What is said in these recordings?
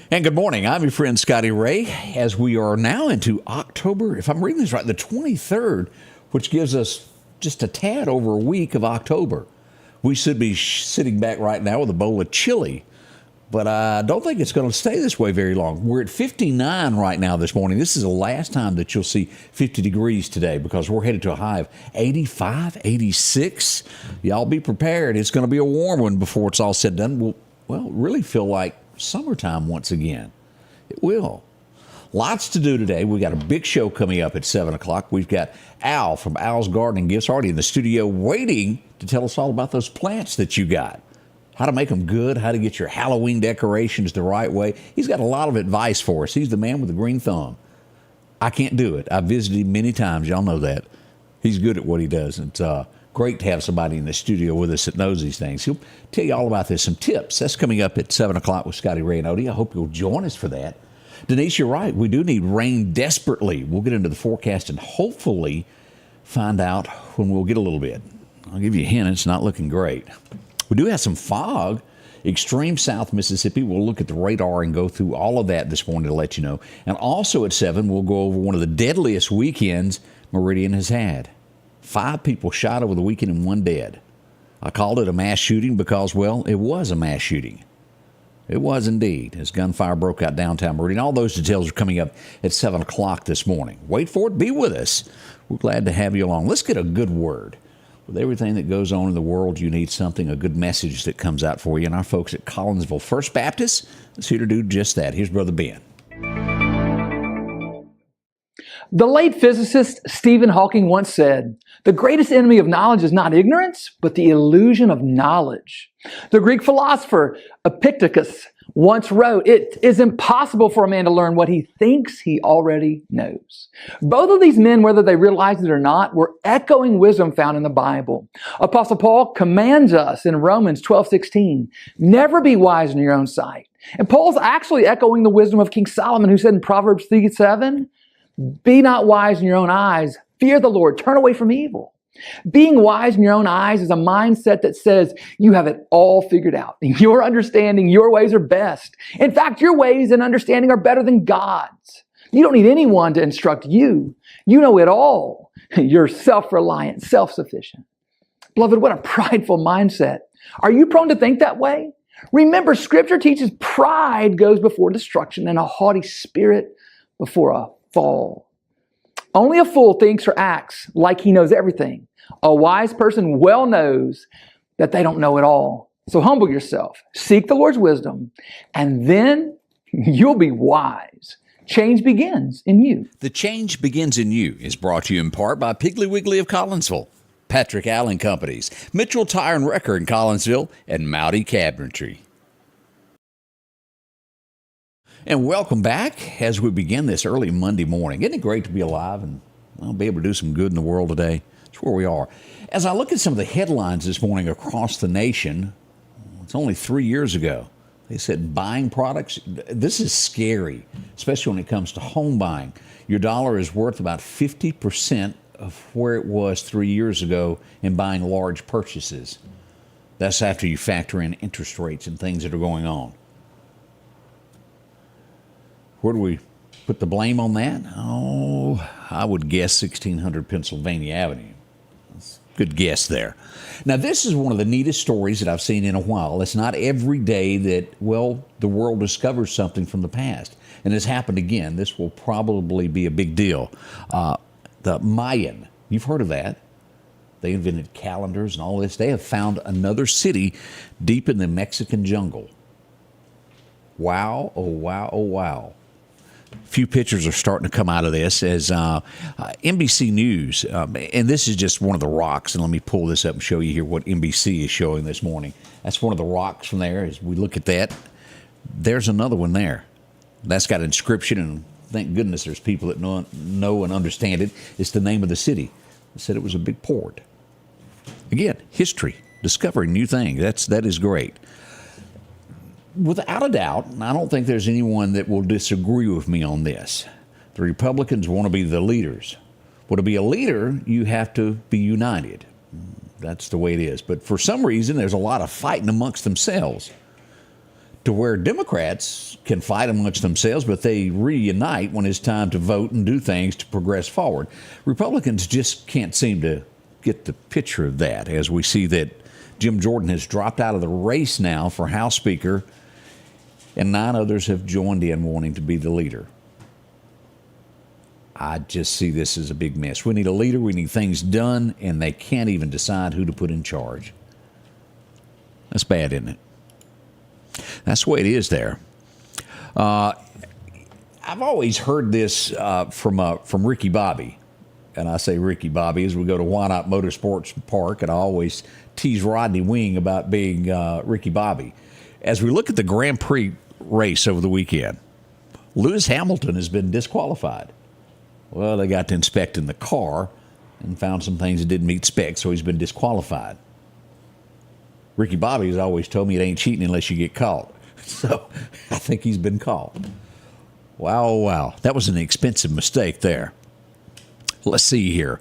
And good morning. I'm your friend Scotty Ray, as we are now into October, if I'm reading this right, the 23rd, which gives us just a tad over a week of October. We should be sitting back right now with a bowl of chili, but I don't think it's going to stay this way very long. We're at 59 right now this morning. This is the last time that you'll see 50 degrees today because we're headed to a high of 85, 86. Y'all be prepared. It's going to be a warm one before it's all said and done. We'll really feel like summertime once again. It will. Lots to do today. We got a big show coming up at 7 o'clock. We've got Al from Al's Gardening Gifts already in the studio waiting to tell us all about those plants that you got. How to make them good, how to get your Halloween decorations the right way. He's got a lot of advice for us. He's the man with the green thumb. I can't do it. I've visited him many times. Y'all know that. He's good at what he does. It's great to have somebody in the studio with us that knows these things. He'll tell you all about this, some tips. That's coming up at 7 o'clock with Scotty Ray and Odie. I hope you'll join us for that. Denise, you're right. We do need rain desperately. We'll get into the forecast and hopefully find out when we'll get a little bit. I'll give you a hint. It's not looking great. We do have some fog. Extreme South Mississippi. We'll look at the radar and go through all of that this morning to let you know. And also at 7, we'll go over one of the deadliest weekends Meridian has had. 5 people shot over the weekend and 1 dead. I called it a mass shooting because, well, it was a mass shooting. It was indeed, as gunfire broke out downtown Meridian. All those details are coming up at 7 o'clock this morning. Wait for it. Be with us. We're glad to have you along. Let's get a good word. With everything that goes on in the world, you need something, a good message that comes out for you. And our folks at Collinsville First Baptist is here to do just that. Here's Brother Ben. The late physicist Stephen Hawking once said, "The greatest enemy of knowledge is not ignorance, but the illusion of knowledge." The Greek philosopher Epictetus once wrote, "It is impossible for a man to learn what he thinks he already knows." Both of these men, whether they realized it or not, were echoing wisdom found in the Bible. Apostle Paul commands us in Romans 12:16, "Never be wise in your own sight." And Paul's actually echoing the wisdom of King Solomon, who said in Proverbs 3:7, "Be not wise in your own eyes. Fear the Lord. Turn away from evil." Being wise in your own eyes is a mindset that says you have it all figured out. Your understanding, your ways are best. In fact, your ways and understanding are better than God's. You don't need anyone to instruct you. You know it all. You're self-reliant, self-sufficient. Beloved, what a prideful mindset. Are you prone to think that way? Remember, Scripture teaches pride goes before destruction and a haughty spirit before a fall. Only a fool thinks or acts like he knows everything. A wise person well knows that they don't know it all. So humble yourself, seek the Lord's wisdom, and then you'll be wise. Change begins in you. The Change Begins in You is brought to you in part by Piggly Wiggly of Collinsville, Patrick Allen Companies, Mitchell Tire and Wrecker in Collinsville, and Mowdy Cabinetry. And welcome back as we begin this early Monday morning. Isn't it great to be alive and be able to do some good in the world today? That's where we are. As I look at some of the headlines this morning across the nation, it's only 3 years ago. They said buying products, this is scary, especially when it comes to home buying. Your dollar is worth about 50% of where it was 3 years ago in buying large purchases. That's after you factor in interest rates and things that are going on. Where do we put the blame on that? Oh, I would guess 1600 Pennsylvania Avenue. That's a good guess there. Now, this is one of the neatest stories that I've seen in a while. It's not every day that, well, the world discovers something from the past. And it's happened again. This will probably be a big deal. The Mayan, you've heard of that. They invented calendars and all this. They have found another city deep in the Mexican jungle. Wow, oh wow, oh wow. Few pictures are starting to come out of this as NBC News, and this is just one of the rocks, and let me pull this up and show you here what NBC is showing this morning. That's one of the rocks from there. As we look at that, there's another one there. That's got an inscription, and thank goodness there's people that know and understand it. It's the name of the city. They said it was a big port. Again, history, discovering new things. That is great. Without a doubt, I don't think there's anyone that will disagree with me on this. The Republicans want to be the leaders. Well, to be a leader, you have to be united. That's the way it is. But for some reason, there's a lot of fighting amongst themselves. to where Democrats can fight amongst themselves, but they reunite when it's time to vote and do things to progress forward. Republicans just can't seem to get the picture of that, as we see that Jim Jordan has dropped out of the race now for House Speaker, and 9 others have joined in wanting to be the leader. I just see this as a big mess. We need a leader, we need things done, and they can't even decide who to put in charge. That's bad, isn't it? That's the way it is there. I've always heard this from Ricky Bobby. And I say Ricky Bobby as we go to Why Not Motorsports Park, and I always tease Rodney Wing about being Ricky Bobby. As we look at the Grand Prix race over the weekend, Lewis Hamilton has been disqualified. Well, they got to inspecting the car and found some things that didn't meet specs, so he's been disqualified. Ricky Bobby has always told me it ain't cheating unless you get caught. So I think he's been caught. Wow. That was an expensive mistake there. Let's see here.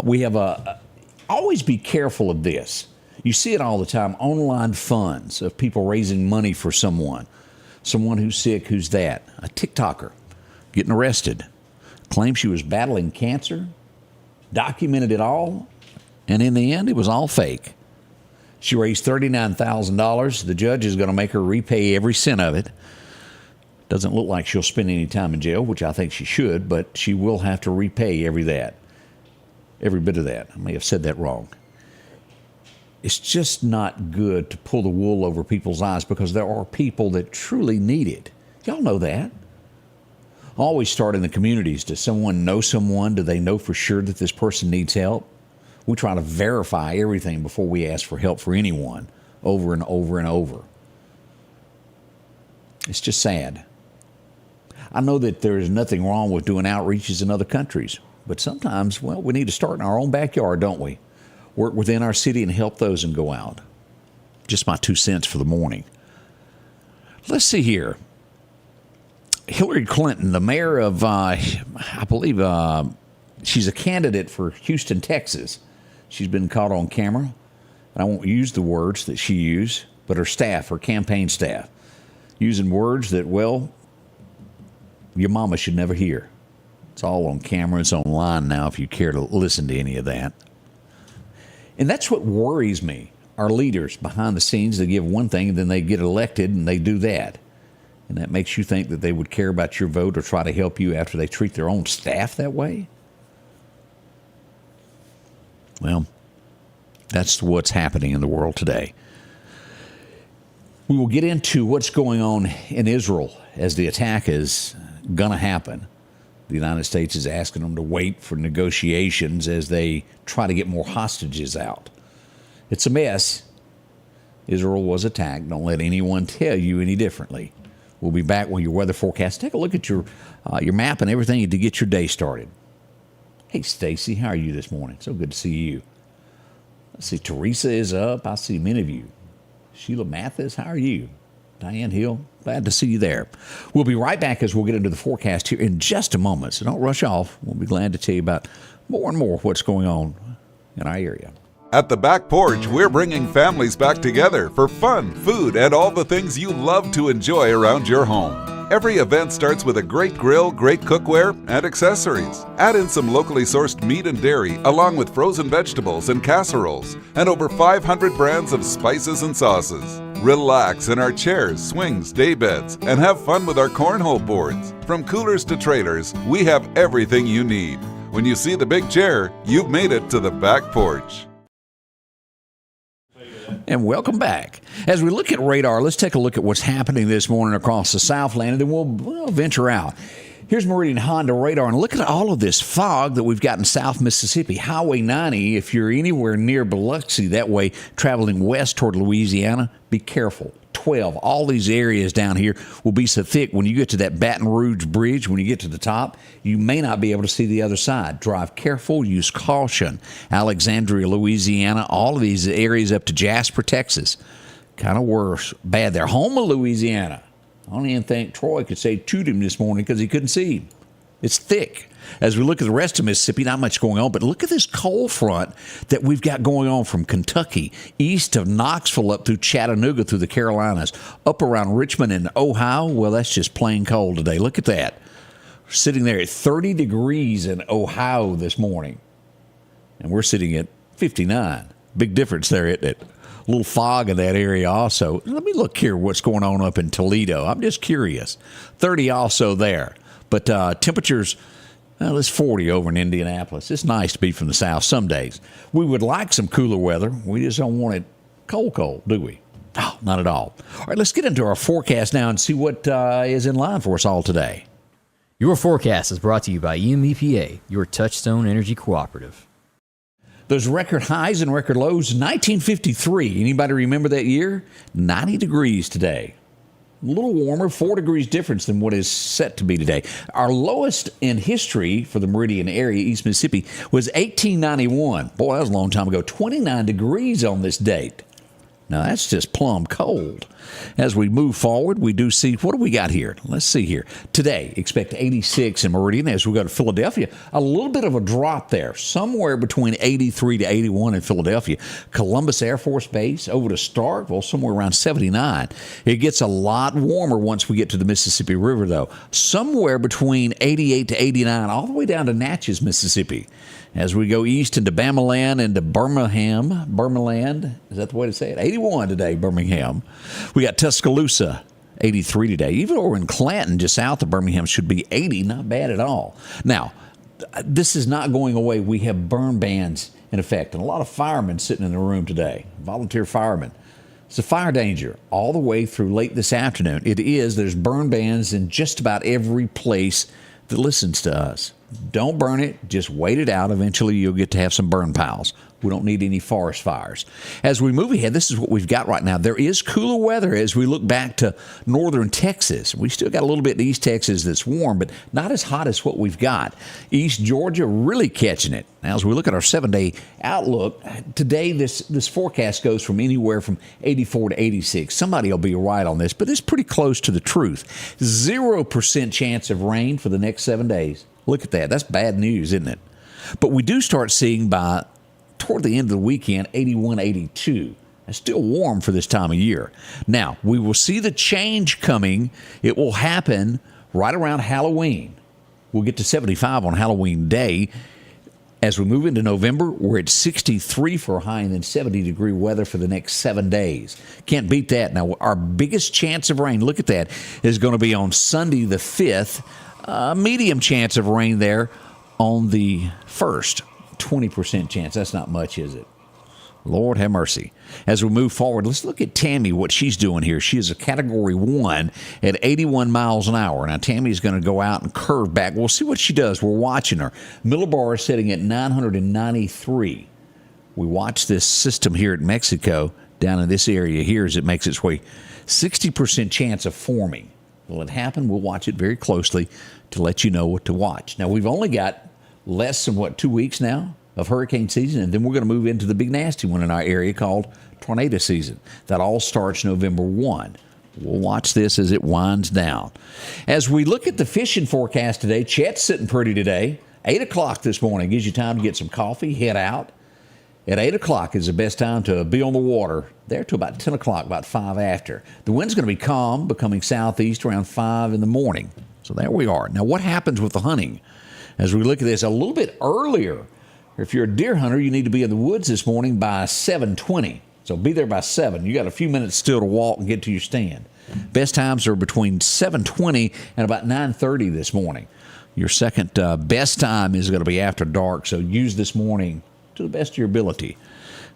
We have always be careful of this. You see it all the time, online funds of people raising money for someone who's sick, who's that. A TikToker getting arrested. Claimed she was battling cancer, documented it all, and in the end, it was all fake. She raised $39,000. The judge is going to make her repay every cent of it. Doesn't look like she'll spend any time in jail, which I think she should, but she will have to repay every bit of that. I may have said that wrong. It's just not good to pull the wool over people's eyes because there are people that truly need it. Y'all know that. Always start in the communities. Does someone know someone? Do they know for sure that this person needs help? We try to verify everything before we ask for help for anyone over and over and over. It's just sad. I know that there is nothing wrong with doing outreaches in other countries, but sometimes, we need to start in our own backyard, don't we? Work within our city and help those and go out. Just my 2 cents for the morning. Let's see here. Hillary Clinton, the mayor of, I believe, she's a candidate for Houston, Texas. She's been caught on camera. I won't use the words that she used, but her staff, her campaign staff, using words that, your mama should never hear. It's all on camera. It's online now if you care to listen to any of that. And that's what worries me. Our leaders behind the scenes, they give one thing and then they get elected and they do that. And that makes you think that they would care about your vote or try to help you after they treat their own staff that way? Well, that's what's happening in the world today. We will get into what's going on in Israel as the attack is going to happen. The United States is asking them to wait for negotiations as they try to get more hostages out. It's a mess. Israel was attacked. Don't let anyone tell you any differently. We'll be back with your weather forecast. Take a look at your map and everything to get your day started. Hey, Stacy, how are you this morning? So good to see you. Let's see, Teresa is up. I see many of you. Sheila Mathis, how are you? Diane Hill, glad to see you there. We'll be right back as we'll get into the forecast here in just a moment. So don't rush off. We'll be glad to tell you about more and more what's going on in our area. At the Back Porch, we're bringing families back together for fun, food, and all the things you love to enjoy around your home. Every event starts with a great grill, great cookware, and accessories. Add in some locally sourced meat and dairy, along with frozen vegetables and casseroles, and over 500 brands of spices and sauces. Relax in our chairs, swings, day beds, and have fun with our cornhole boards. From coolers to trailers, we have everything you need. When you see the big chair, you've made it to the Back Porch. And welcome back. As we look at radar, let's take a look at what's happening this morning across the Southland, and then we'll venture out. Here's Meridian Honda radar, and look at all of this fog that we've got in South Mississippi. Highway 90, if you're anywhere near Biloxi that way, traveling west toward Louisiana, be careful. 12, all these areas down here will be so thick when you get to that Baton Rouge Bridge, when you get to the top, you may not be able to see the other side. Drive careful, use caution. Alexandria, Louisiana, all of these areas up to Jasper, Texas. Kind of worse, bad there. Houma, Louisiana. I don't even think Troy could say toot him this morning because he couldn't see him. It's thick. As we look at the rest of Mississippi, not much going on, but look at this cold front that we've got going on from Kentucky, east of Knoxville up through Chattanooga, through the Carolinas, up around Richmond and Ohio. Well, that's just plain cold today. Look at that. We're sitting there at 30 degrees in Ohio this morning, and we're sitting at 59. Big difference there, isn't it? A little fog in that area also. Let me look here what's going on up in Toledo. I'm just curious. 30 also there. But temperatures, well, it's 40 over in Indianapolis. It's nice to be from the south some days. We would like some cooler weather. We just don't want it cold, do we? No, not at all. All right, let's get into our forecast now and see what is in line for us all today. Your forecast is brought to you by EMEPA, your Touchstone Energy Cooperative. Those record highs and record lows, 1953. Anybody remember that year? 90 degrees today. A little warmer, 4 degrees difference than what is set to be today. Our lowest in history for the Meridian area, East Mississippi, was 1891. Boy, that was a long time ago. 29 degrees on this date. Now, that's just plumb cold. As we move forward, we do see, what do we got here? Let's see here. Today, expect 86 in Meridian. As we go to Philadelphia, a little bit of a drop there, somewhere between 83 to 81 in Philadelphia. Columbus Air Force Base over to Starkville, somewhere around 79. It gets a lot warmer once we get to the Mississippi River, though. Somewhere between 88 to 89, all the way down to Natchez, Mississippi. As we go east into Bamaland, into Birmingham, is that the way to say it? 81 today, Birmingham. We got Tuscaloosa, 83 today. Even over in Clanton, just south of Birmingham, should be 80. Not bad at all. Now, this is not going away. We have burn bans in effect, and a lot of firemen sitting in the room today, volunteer firemen. It's a fire danger all the way through late this afternoon. There's burn bans in just about every place that listens to us. Don't burn it. Just wait it out. Eventually, you'll get to have some burn piles. We don't need any forest fires. As we move ahead, this is what we've got right now. There is cooler weather as we look back to northern Texas. We still got a little bit in East Texas that's warm, but not as hot as what we've got. East Georgia really catching it. Now, as we look at our 7-day outlook, today this forecast goes from anywhere from 84 to 86. Somebody will be right on this, but it's pretty close to the truth. 0% chance of rain for the next 7 days. Look at that. That's bad news, isn't it? But we do start seeing by toward the end of the weekend, 81, 82. It's still warm for this time of year. Now, we will see the change coming. It will happen right around Halloween. We'll get to 75 on Halloween Day. As we move into November, we're at 63 for a high and then 70-degree weather for the next 7 days. Can't beat that. Now, our biggest chance of rain, look at that, is going to be on Sunday the 5th. Medium chance of rain there on the 1st. 20% chance. That's not much, is it? Lord have mercy. As we move forward, let's look at Tammy, what she's doing here. She is a Category 1 at 81 miles an hour. Now, Tammy's going to go out and curve back. We'll see what she does. We're watching her. Millibar is sitting at 993. We watch this system here at Mexico, down in this area here, as it makes its way. 60% chance of forming. Will it happen? We'll watch it very closely to let you know what to watch. Now, we've only got less than, 2 weeks now of hurricane season, and then we're going to move into the big nasty one in our area called tornado season. That all starts November 1. We'll watch this as it winds down. As we look at the fishing forecast today, Chet's sitting pretty today. 8 o'clock this morning gives you time to get some coffee, head out. At 8 o'clock is the best time to be on the water, there to about 10 o'clock, about 5 after. The wind's going to be calm, becoming southeast around 5 in the morning. So there we are. Now, what happens with the hunting? As we look at this a little bit earlier, if you're a deer hunter, you need to be in the woods this morning by 7:20. So be there by 7. You got a few minutes still to walk and get to your stand. Best times are between 7:20 and about 9:30 this morning. Your second best time is going to be after dark, so use this morning to the best of your ability.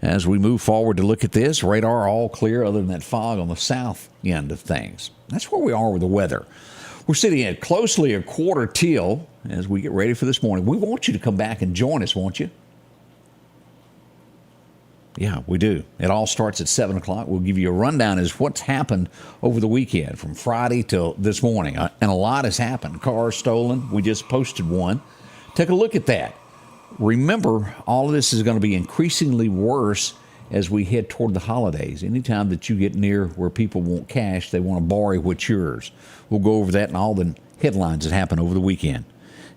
As we move forward to look at this, radar all clear other than that fog on the south end of things. That's where we are with the weather. We're sitting at closely a quarter till as we get ready for this morning. We want you to come back and join us, won't you? Yeah, we do. It all starts at 7 o'clock. We'll give you a rundown as what's happened over the weekend from Friday till this morning. And a lot has happened. Cars stolen. We just posted one. Take a look at that. Remember, all of this is going to be increasingly worse as we head toward the holidays. Anytime that you get near where people want cash, they want to borrow what's yours. We'll go over that and all the headlines that happened over the weekend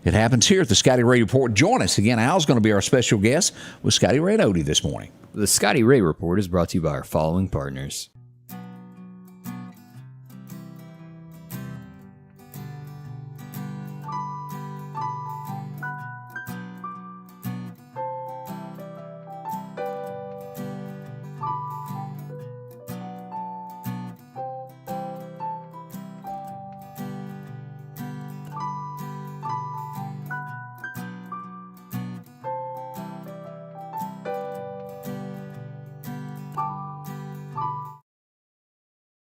It happens here at the Scotty Ray Report. Join us again. Al's going to be our special guest with Scotty Ray and Odie this morning. The Scotty Ray Report is brought to you by our following partners.